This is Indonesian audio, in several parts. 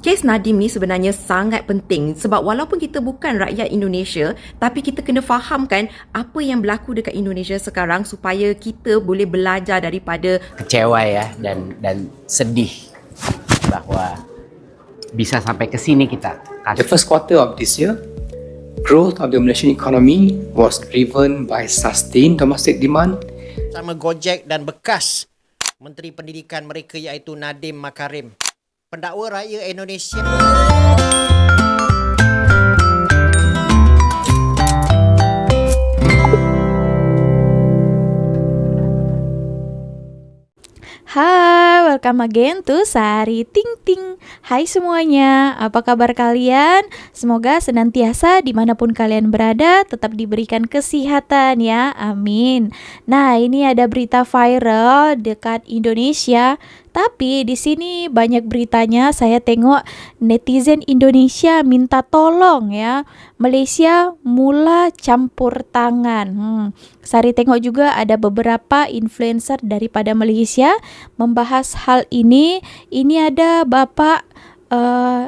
Kes Nadiem ni sebenarnya sangat penting sebab walaupun kita bukan rakyat Indonesia, tapi kita kena fahamkan apa yang berlaku dekat Indonesia sekarang supaya kita boleh belajar daripada Kecewa ya dan sedih bahwa bisa sampai ke sini kita. The first quarter of this year, growth of the Malaysian economy was driven by sustained domestic demand. Sama Gojek dan bekas Menteri Pendidikan mereka iaitu Nadiem Makarim. Pendakwa Raya Indonesia. Hai, welcome again to Sari Ting Ting. Hai semuanya, apa kabar kalian? Semoga senantiasa dimanapun kalian berada tetap diberikan kesehatan ya, amin. Nah, ini ada berita viral dekat Indonesia. Tapi di sini banyak beritanya saya tengok netizen Indonesia minta tolong ya. Malaysia mula campur tangan. Sari tengok juga ada beberapa influencer daripada Malaysia membahas hal ini. Ini ada Bapak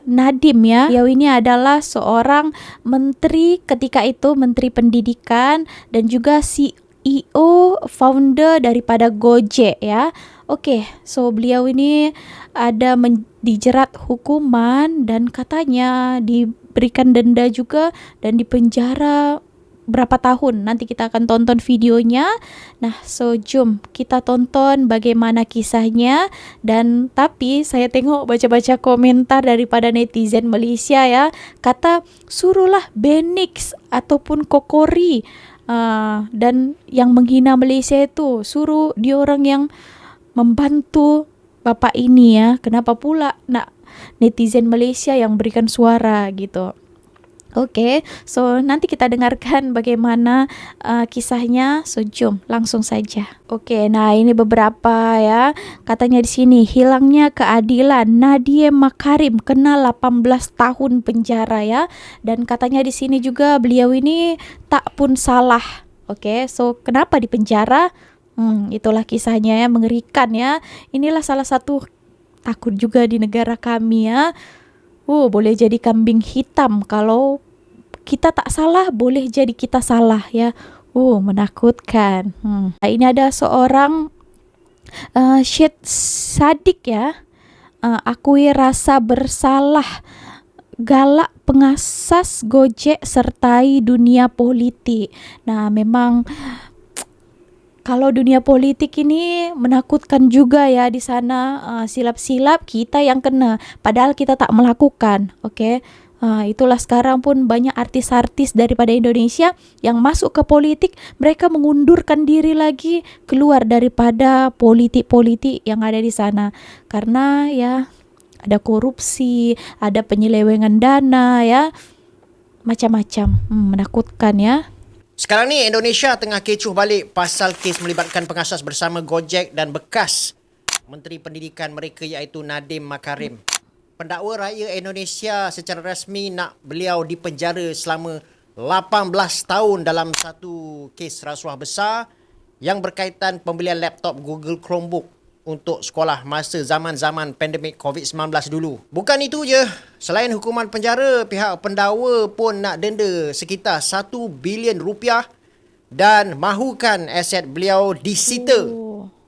Nadiem ya. Beliau ini adalah seorang menteri ketika itu, Menteri Pendidikan dan juga CEO founder daripada Gojek ya. Okey, so beliau ini ada dijerat hukuman dan katanya diberikan denda juga dan dipenjara berapa tahun. Nanti kita akan tonton videonya. Nah, so jom kita tonton bagaimana kisahnya. Dan tapi saya tengok baca-baca komentar daripada netizen Malaysia ya, kata suruhlah Benix ataupun Kokori dan yang menghina Malaysia itu suruh diorang yang membantu bapak ini ya. Kenapa pula nak netizen Malaysia yang berikan suara gitu. Okey, so nanti kita dengarkan bagaimana kisahnya. So jom langsung saja. Okey, nah ini beberapa ya. Katanya di sini hilangnya keadilan, Nadiem Makarim kena 18 tahun penjara ya. Dan katanya di sini juga beliau ini tak pun salah. Okey, so kenapa dipenjara? Itulah kisahnya ya, mengerikan ya. Inilah salah satu takut juga di negara kami ya. Boleh jadi kambing hitam kalau kita tak salah, boleh jadi kita salah ya. Menakutkan. Ini ada seorang Syed Saddiq ya. Akui rasa bersalah, galak pengasas Gojek sertai dunia politik. Nah, memang kalau dunia politik ini menakutkan juga ya di sana, silap-silap kita yang kena padahal kita tak melakukan. Okey. Itulah sekarang pun banyak artis-artis daripada Indonesia yang masuk ke politik, mereka mengundurkan diri lagi keluar daripada politik-politik yang ada di sana karena ya ada korupsi, ada penyelewengan dana ya, macam-macam. Menakutkan ya. Sekarang ni Indonesia tengah kecoh balik pasal kes melibatkan pengasas bersama Gojek dan bekas Menteri Pendidikan mereka iaitu Nadiem Makarim. Pendakwa Raya Indonesia secara rasmi nak beliau dipenjara selama 18 tahun dalam satu kes rasuah besar yang berkaitan pembelian laptop Google Chromebook untuk sekolah masa zaman-zaman pandemik COVID-19 dulu. Bukan itu je, selain hukuman penjara, pihak pendakwa pun nak denda sekitar 1 bilion rupiah dan mahukan aset beliau disita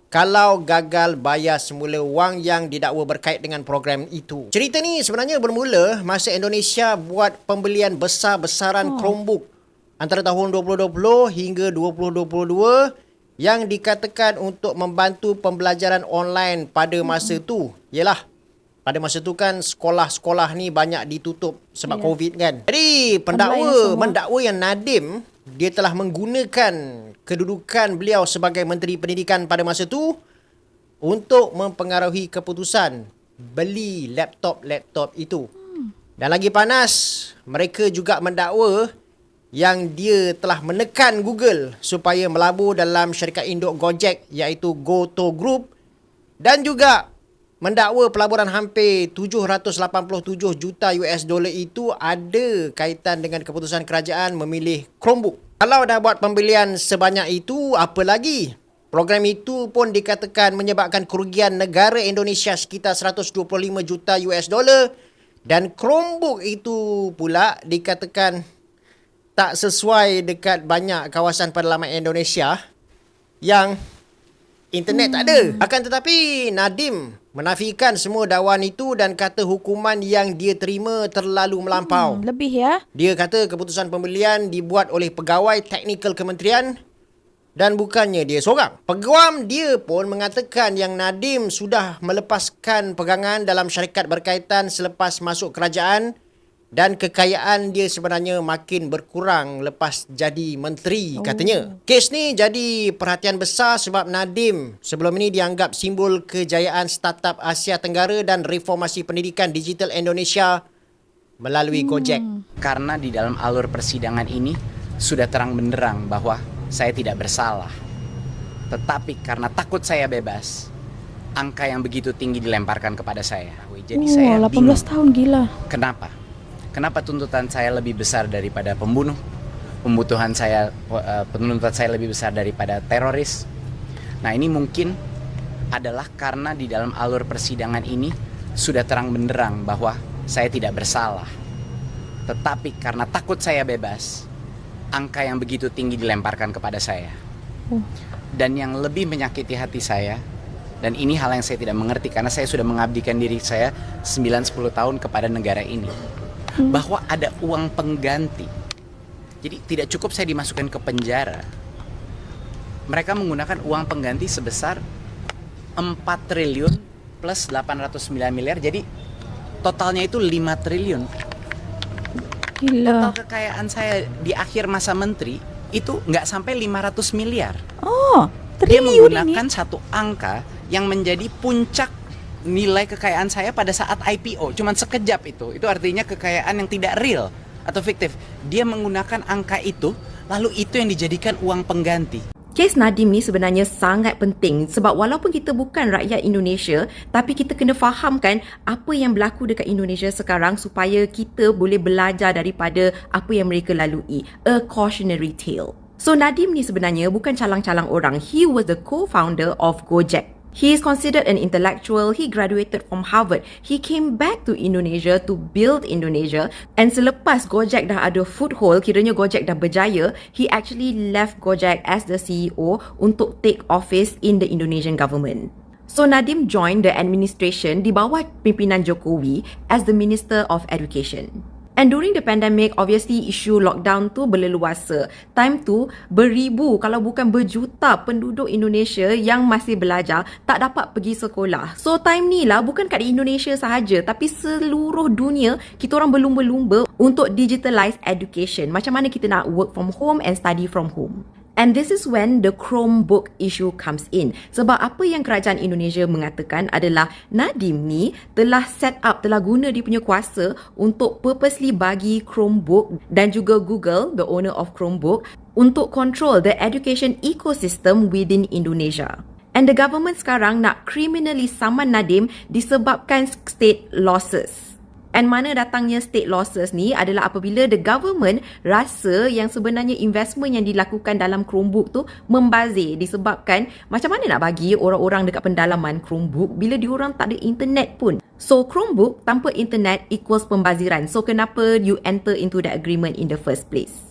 kalau gagal bayar semula wang yang didakwa berkait dengan program itu. Cerita ni sebenarnya bermula masa Indonesia buat pembelian besar-besaran Chromebook antara tahun 2020 hingga 2022 yang dikatakan untuk membantu pembelajaran online pada masa tu. Yelah, pada masa tu kan sekolah-sekolah ni banyak ditutup sebab COVID kan. Jadi pendakwa mendakwa yang Nadiem, dia telah menggunakan kedudukan beliau sebagai Menteri Pendidikan pada masa tu untuk mempengaruhi keputusan beli laptop-laptop itu. Dan lagi panas, mereka juga mendakwa yang dia telah menekan Google supaya melabur dalam syarikat induk Gojek iaitu GoTo Group dan juga mendakwa pelaburan hampir 787 juta US dollar itu ada kaitan dengan keputusan kerajaan memilih Chromebook. Kalau dah buat pembelian sebanyak itu, apa lagi? Program itu pun dikatakan menyebabkan kerugian negara Indonesia sekitar 125 juta US dollar Dan Chromebook itu pula dikatakan tak sesuai dekat banyak kawasan pedalaman Indonesia yang internet tak ada. Akan tetapi Nadiem menafikan semua dakwaan itu dan kata hukuman yang dia terima terlalu melampau. Lebih ya. Dia kata keputusan pembelian dibuat oleh pegawai teknikal kementerian dan bukannya dia seorang. Peguam dia pun mengatakan yang Nadiem sudah melepaskan pegangan dalam syarikat berkaitan selepas masuk kerajaan dan kekayaan dia sebenarnya makin berkurang lepas jadi menteri katanya. Kes ni jadi perhatian besar sebab Nadiem sebelum ini dianggap simbol kejayaan startup Asia Tenggara dan reformasi pendidikan digital Indonesia melalui Gojek. Karena di dalam alur persidangan ini sudah terang benderang bahwa saya tidak bersalah. Tetapi karena takut saya bebas, angka yang begitu tinggi dilemparkan kepada saya. Jadi saya 18 bingung. tahun gila. Kenapa? Kenapa tuntutan saya lebih besar daripada pembunuh? Penuntutan saya lebih besar daripada teroris? Nah, ini mungkin adalah karena di dalam alur persidangan ini sudah terang benderang bahwa saya tidak bersalah. Tetapi karena takut saya bebas, angka yang begitu tinggi dilemparkan kepada saya. Dan yang lebih menyakiti hati saya, dan ini hal yang saya tidak mengerti karena saya sudah mengabdikan diri saya 9-10 tahun kepada negara ini. Bahwa ada uang pengganti. Jadi tidak cukup saya dimasukkan ke penjara. Mereka menggunakan uang pengganti sebesar 4 triliun plus 809 miliar. Jadi totalnya itu 5 triliun. Gila. Total kekayaan saya di akhir masa menteri itu nggak sampai 500 miliar. Oh, Dia triliun menggunakan ini. satu angka yang menjadi puncak nilai kekayaan saya pada saat IPO. Cuman sekejap itu. Itu artinya kekayaan yang tidak real atau fiktif. Dia menggunakan angka itu, lalu itu yang dijadikan uang pengganti. Kes Nadiem ni sebenarnya sangat penting sebab walaupun kita bukan rakyat Indonesia, tapi kita kena fahamkan apa yang berlaku dekat Indonesia sekarang supaya kita boleh belajar daripada apa yang mereka lalui. A cautionary tale. So Nadiem ni sebenarnya bukan calang-calang orang. He was the co-founder of Gojek. He is considered an intellectual. He graduated from Harvard. He came back to Indonesia to build Indonesia. And selepas Gojek dah ada foothold, kiranya Gojek dah berjaya, he actually left Gojek as the CEO untuk take office in the Indonesian government. So Nadiem joined the administration di bawah pimpinan Jokowi as the Minister of Education. And during the pandemic, obviously isu lockdown tu berleluasa. Time tu beribu kalau bukan berjuta penduduk Indonesia yang masih belajar tak dapat pergi sekolah. So time ni lah bukan kat Indonesia sahaja tapi seluruh dunia kita orang berlumba-lumba untuk digitalize education. Macam mana kita nak work from home and study from home. And this is when the Chromebook issue comes in. Sebab apa yang kerajaan Indonesia mengatakan adalah Nadiem ni telah guna dia punya kuasa untuk purposely bagi Chromebook dan juga Google, the owner of Chromebook, untuk control the education ecosystem within Indonesia. And the government sekarang nak criminally saman Nadiem disebabkan state losses. And mana datangnya state losses ni adalah apabila the government rasa yang sebenarnya investment yang dilakukan dalam Chromebook tu membazir disebabkan macam mana nak bagi orang-orang dekat pendalaman Chromebook bila diorang tak ada internet pun. So Chromebook tanpa internet equals pembaziran. So kenapa you enter into the agreement in the first place?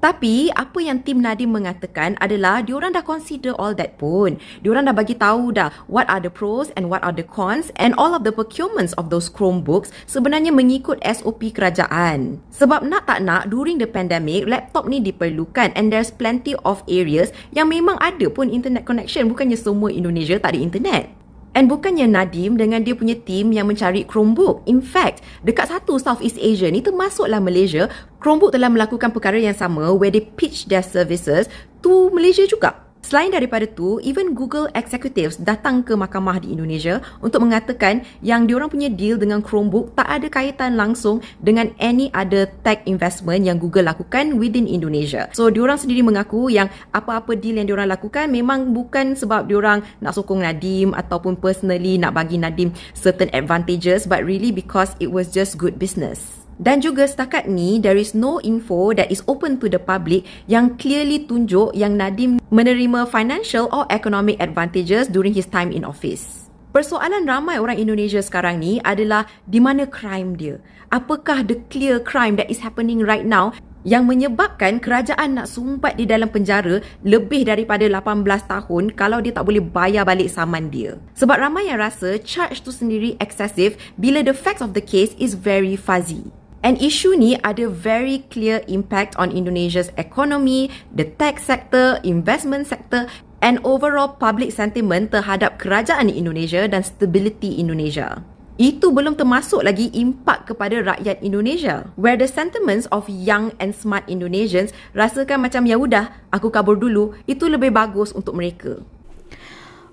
Tapi apa yang tim Nadiem mengatakan adalah diorang dah consider all that pun. Diorang dah bagi tahu dah what are the pros and what are the cons and all of the procurements of those Chromebooks sebenarnya mengikut SOP kerajaan. Sebab nak tak nak during the pandemic laptop ni diperlukan and there's plenty of areas yang memang ada pun internet connection. Bukannya semua Indonesia tak ada internet. And bukannya Nadiem dengan dia punya team yang mencari Chromebook. In fact, dekat satu Southeast Asia ni termasuklah Malaysia, Chromebook telah melakukan perkara yang sama where they pitch their services to Malaysia juga. Selain daripada tu, even Google executives datang ke mahkamah di Indonesia untuk mengatakan yang diorang punya deal dengan Chromebook tak ada kaitan langsung dengan any other tech investment yang Google lakukan within Indonesia. So diorang sendiri mengaku yang apa-apa deal yang diorang lakukan memang bukan sebab diorang nak sokong Nadiem ataupun personally nak bagi Nadiem certain advantages, but really because it was just good business. Dan juga setakat ni, there is no info that is open to the public yang clearly tunjuk yang Nadiem menerima financial or economic advantages during his time in office. Persoalan ramai orang Indonesia sekarang ni adalah di mana crime dia. Apakah the clear crime that is happening right now yang menyebabkan kerajaan nak sumpat di dalam penjara lebih daripada 18 tahun kalau dia tak boleh bayar balik saman dia. Sebab ramai yang rasa charge tu sendiri excessive bila the facts of the case is very fuzzy. And isu ni ada very clear impact on Indonesia's economy, the tech sector, investment sector and overall public sentiment terhadap kerajaan Indonesia dan stability Indonesia. Itu belum termasuk lagi impak kepada rakyat Indonesia, where the sentiments of young and smart Indonesians rasakan macam ya udah, aku kabur dulu, itu lebih bagus untuk mereka.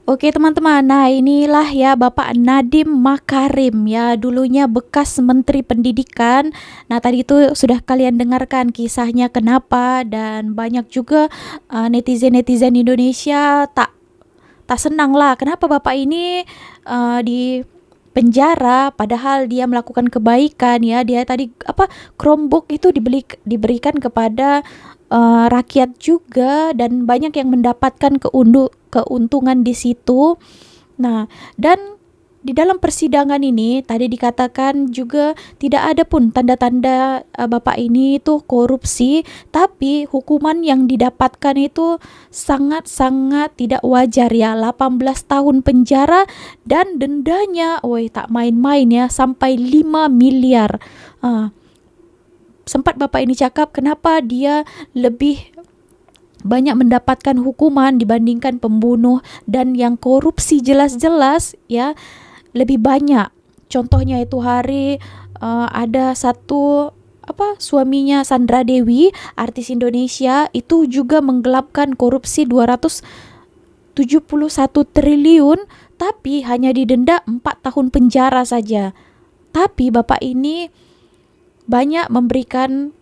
Oke teman-teman, nah inilah ya Bapak Nadiem Makarim ya, dulunya bekas Menteri Pendidikan. Nah tadi itu sudah kalian dengarkan kisahnya kenapa, dan banyak juga netizen-netizen Indonesia tak senang lah kenapa Bapak ini di penjara padahal dia melakukan kebaikan ya. Dia tadi Chromebook itu diberikan kepada rakyat juga, dan banyak yang mendapatkan keuntungan di situ. Nah, dan di dalam persidangan ini tadi dikatakan juga tidak ada pun tanda-tanda Bapak ini itu korupsi, tapi hukuman yang didapatkan itu sangat-sangat tidak wajar ya, 18 tahun penjara dan dendanya, tak main-main ya, sampai 5 miliar. Sempat Bapak ini cakap kenapa dia lebih banyak mendapatkan hukuman dibandingkan pembunuh, dan yang korupsi jelas-jelas ya lebih banyak. Contohnya itu ada satu suaminya Sandra Dewi, artis Indonesia, itu juga menggelapkan korupsi 271 triliun tapi hanya didenda 4 tahun penjara saja. Tapi Bapak ini banyak memberikan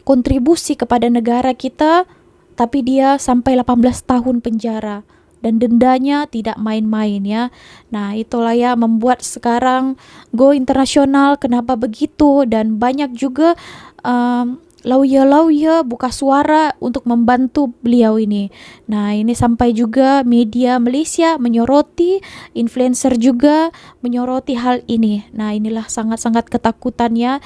kontribusi kepada negara kita, tapi dia sampai 18 tahun penjara dan dendanya tidak main-main ya. Nah itulah ya membuat sekarang go internasional kenapa begitu, dan banyak juga lawyer buka suara untuk membantu beliau ini. Nah ini sampai juga media Malaysia menyoroti, influencer juga menyoroti hal ini. Nah inilah sangat-sangat ketakutannya,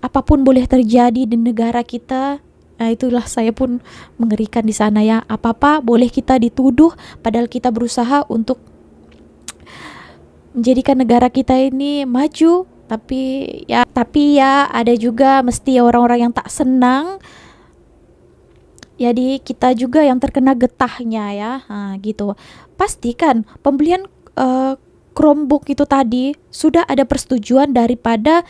apapun boleh terjadi di negara kita. Nah itulah saya pun mengerikan di sana ya, apa-apa boleh kita dituduh padahal kita berusaha untuk menjadikan negara kita ini maju. Tapi ya ada juga mesti orang-orang yang tak senang. Jadi kita juga yang terkena getahnya ya, gitu. Pastikan pembelian Chromebook itu tadi sudah ada persetujuan daripada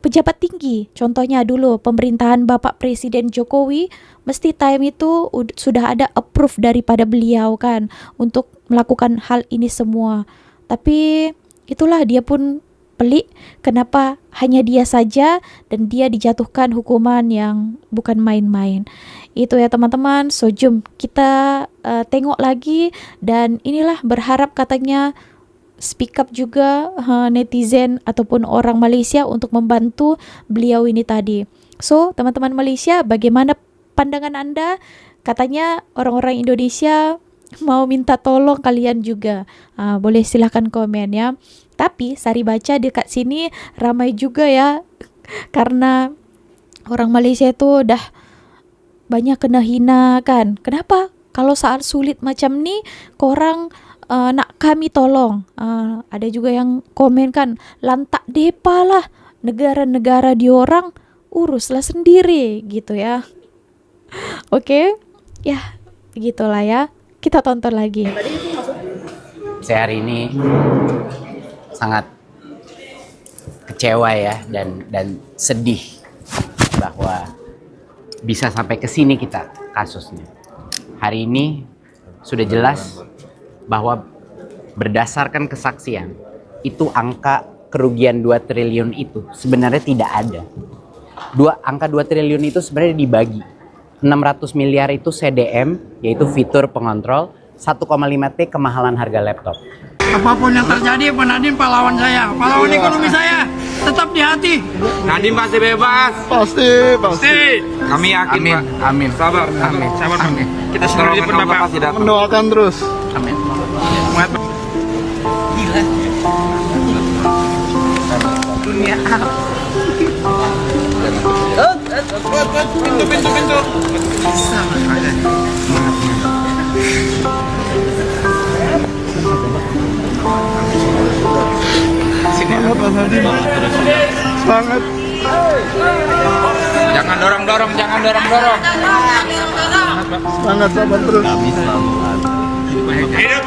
pejabat tinggi. Contohnya dulu pemerintahan Bapak Presiden Jokowi, mesti time itu sudah ada approve daripada beliau kan untuk melakukan hal ini semua. Tapi itulah dia pun pelik kenapa hanya dia saja dan dia dijatuhkan hukuman yang bukan main-main. Itu ya teman-teman. So jom kita tengok lagi, dan inilah berharap katanya speak up juga netizen ataupun orang Malaysia untuk membantu beliau ini tadi. So teman-teman Malaysia, bagaimana pandangan anda? Katanya orang-orang Indonesia mau minta tolong kalian juga. Boleh silahkan komen ya. Tapi Sari baca dekat sini ramai juga ya, karena orang Malaysia itu dah banyak kena hina kan. Kenapa kalau saat sulit macam ni korang nak kami tolong? Ada juga yang komen kan, lantak depa lah, negara-negara diorang uruslah sendiri gitu ya. Oke, ya begitulah ya. Kita tonton lagi. Saya hari ini sangat kecewa ya, dan sedih bahwa bisa sampai ke sini kita kasusnya. Hari ini sudah jelas bahwa berdasarkan kesaksian itu angka kerugian 2 triliun itu sebenarnya tidak ada. Angka 2 triliun itu sebenarnya dibagi. 600 miliar itu CDM, yaitu fitur pengontrol, 1,5T kemahalan harga laptop. Apapun yang terjadi, Pak Nadiem pahlawan saya, pahlawan ekonomi saya, tetap di hati. Nadiem pasti bebas. Pasti. Kami yakin, Amin. Pak. Amin. Sabar. Sabar. Amin. Kita selalu di depan Bapak. Mendoakan terus. Amin. Pintu. Semangat. Jangan dorong. Semangat, sabar terus. Hidup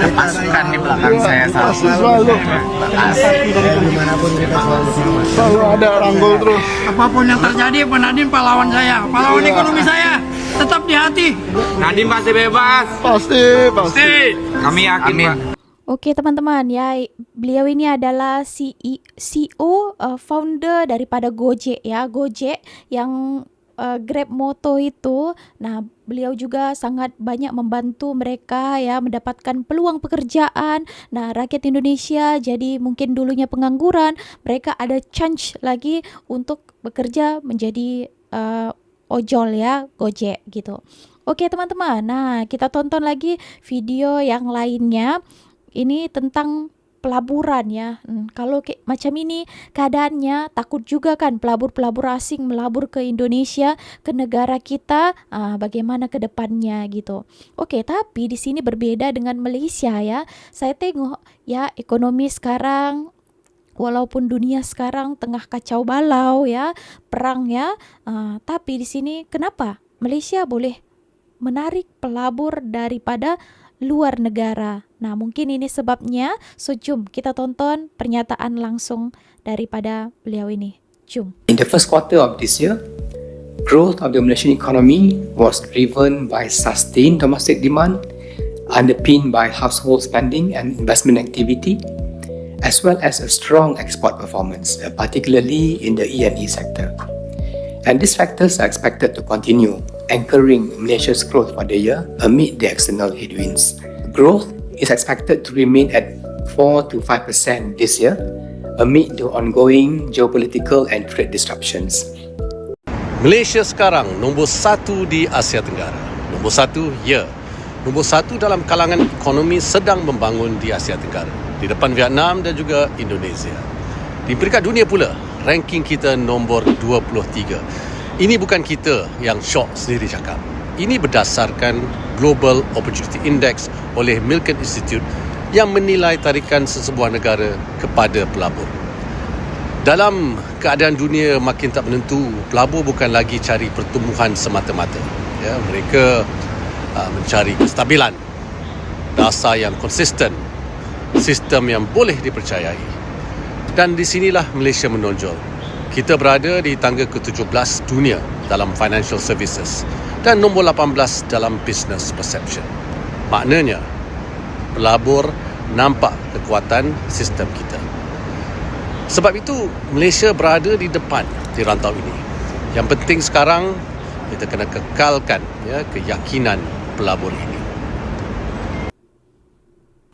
lepaskan di belakang saya selalu. Selalu ada ranggul terus. Apapun yang terjadi, Pak Nadiem pahlawan saya. Pahlawan ekonomi saya. Tetap di hati. Nadiem pasti bebas. Pasti. Kami yakin, Pak. Oke teman-teman ya, beliau ini adalah CEO, founder daripada Gojek ya, Gojek yang Grab Moto itu. Nah, beliau juga sangat banyak membantu mereka ya mendapatkan peluang pekerjaan. Nah, rakyat Indonesia jadi mungkin dulunya pengangguran, mereka ada chance lagi untuk bekerja menjadi ojol ya, Gojek gitu. Oke teman-teman, nah kita tonton lagi video yang lainnya. Ini tentang pelaburan ya. Kalau macam ini keadaannya, takut juga kan pelabur-pelabur asing melabur ke Indonesia, ke negara kita, bagaimana ke depannya gitu. Oke, tapi di sini berbeda dengan Malaysia ya. Saya tengok ya ekonomi sekarang, walaupun dunia sekarang tengah kacau balau ya, perang ya, tapi di sini kenapa Malaysia boleh menarik pelabur daripada luar negara? Nah, mungkin ini sebabnya. So, jom kita tonton pernyataan langsung daripada beliau ini. Jom. In the first quarter of this year, growth of the Malaysian economy was driven by sustained domestic demand, underpinned by household spending and investment activity, as well as a strong export performance, particularly in the E&E sector. And these factors are expected to continue, anchoring Malaysia's growth for the year amid the external headwinds. Growth is expected to remain at 4 to 5% this year amid the ongoing geopolitical and trade disruptions. Malaysia sekarang nombor 1 di Asia Tenggara. Nombor 1, ya. Nombor 1 dalam kalangan ekonomi sedang membangun di Asia Tenggara, di depan Vietnam dan juga Indonesia. Di peringkat dunia pula, ranking kita nombor 23. Ini bukan kita yang syok sendiri cakap. Ini berdasarkan Global Opportunity Index oleh Milken Institute yang menilai tarikan sesebuah negara kepada pelabur. Dalam keadaan dunia makin tak menentu, pelabur bukan lagi cari pertumbuhan semata-mata. Ya, mereka mencari kestabilan, dasar yang konsisten, sistem yang boleh dipercayai. Dan di sinilah Malaysia menonjol. Kita berada di tangga ke-17 dunia dalam financial services dan nombor 18 dalam business perception. Maknanya, pelabur nampak kekuatan sistem kita. Sebab itu, Malaysia berada di depan di rantau ini. Yang penting sekarang, kita kena kekalkan ya, keyakinan pelabur ini.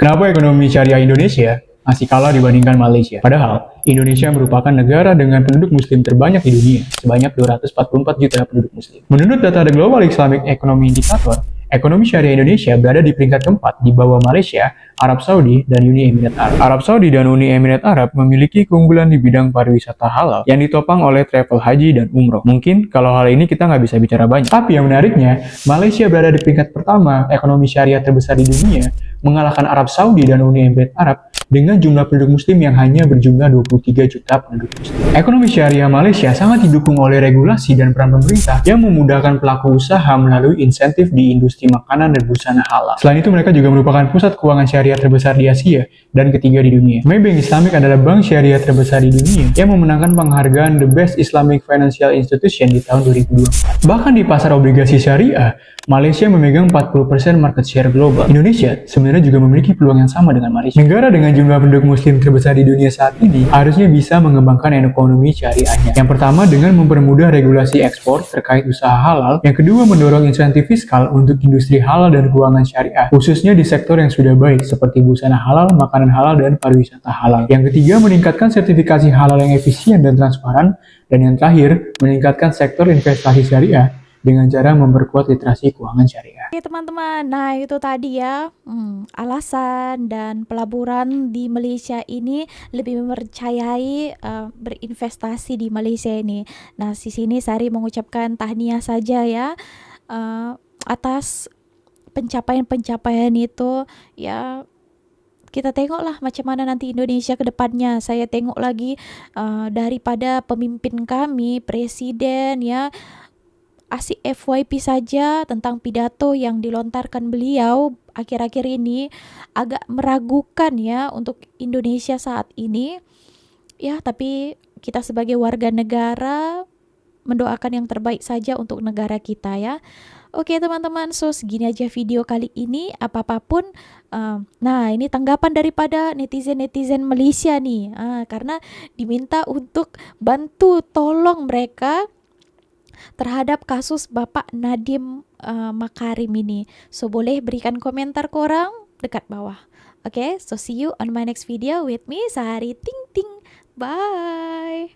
Kenapa ekonomi syariah Indonesia masih kalah dibandingkan Malaysia? Padahal, Indonesia merupakan negara dengan penduduk muslim terbanyak di dunia, sebanyak 244 juta penduduk muslim. Menurut data The Global Islamic Economy Indicator, ekonomi syariah Indonesia berada di peringkat keempat di bawah Malaysia, Arab Saudi, dan Uni Emirat Arab. Arab Saudi dan Uni Emirat Arab memiliki keunggulan di bidang pariwisata halal yang ditopang oleh travel haji dan umroh. Mungkin kalau hal ini kita nggak bisa bicara banyak. Tapi yang menariknya, Malaysia berada di peringkat pertama ekonomi syariah terbesar di dunia, mengalahkan Arab Saudi dan Uni Emirat Arab dengan jumlah penduduk muslim yang hanya berjumlah 23 juta penduduk muslim. Ekonomi syariah Malaysia sangat didukung oleh regulasi dan peran pemerintah yang memudahkan pelaku usaha melalui insentif di industri makanan dan busana halal. Selain itu, mereka juga merupakan pusat keuangan syariah terbesar di Asia dan ketiga di dunia. Maybank Islamic adalah bank syariah terbesar di dunia yang memenangkan penghargaan The Best Islamic Financial Institution di tahun 2024. Bahkan di pasar obligasi syariah, Malaysia memegang 40% market share global. Indonesia sebenarnya juga memiliki peluang yang sama dengan Malaysia. Negara dengan jumlah penduduk muslim terbesar di dunia saat ini harusnya bisa mengembangkan ekonomi syariahnya. Yang pertama, dengan mempermudah regulasi ekspor terkait usaha halal. Yang kedua, mendorong insentif fiskal untuk industri halal dan keuangan syariah, khususnya di sektor yang sudah baik seperti busana halal, makanan halal, dan pariwisata halal. Yang ketiga, meningkatkan sertifikasi halal yang efisien dan transparan. Dan yang terakhir, meningkatkan sektor investasi syariah dengan cara memperkuat literasi keuangan syariah. Oke teman-teman, nah itu tadi ya alasan dan pelaburan di Malaysia ini lebih mempercayai berinvestasi di Malaysia ini. Nah di sini Sari mengucapkan tahniah saja ya atas pencapaian-pencapaian itu ya. Kita tengoklah macam mana nanti Indonesia ke depannya. Saya tengok lagi daripada pemimpin kami, presiden ya, asyik FYP saja tentang pidato yang dilontarkan beliau akhir-akhir ini agak meragukan ya untuk Indonesia saat ini. Ya, tapi kita sebagai warga negara mendoakan yang terbaik saja untuk negara kita ya. Oke teman-teman, so segini aja video kali ini. Apa-apapun, nah ini tanggapan daripada netizen-netizen Malaysia nih, karena diminta untuk bantu tolong mereka terhadap kasus Bapak Nadiem Makarim ini. So boleh berikan komentar korang dekat bawah. Okay, so see you on my next video with me, Sari Ting Ting. Bye.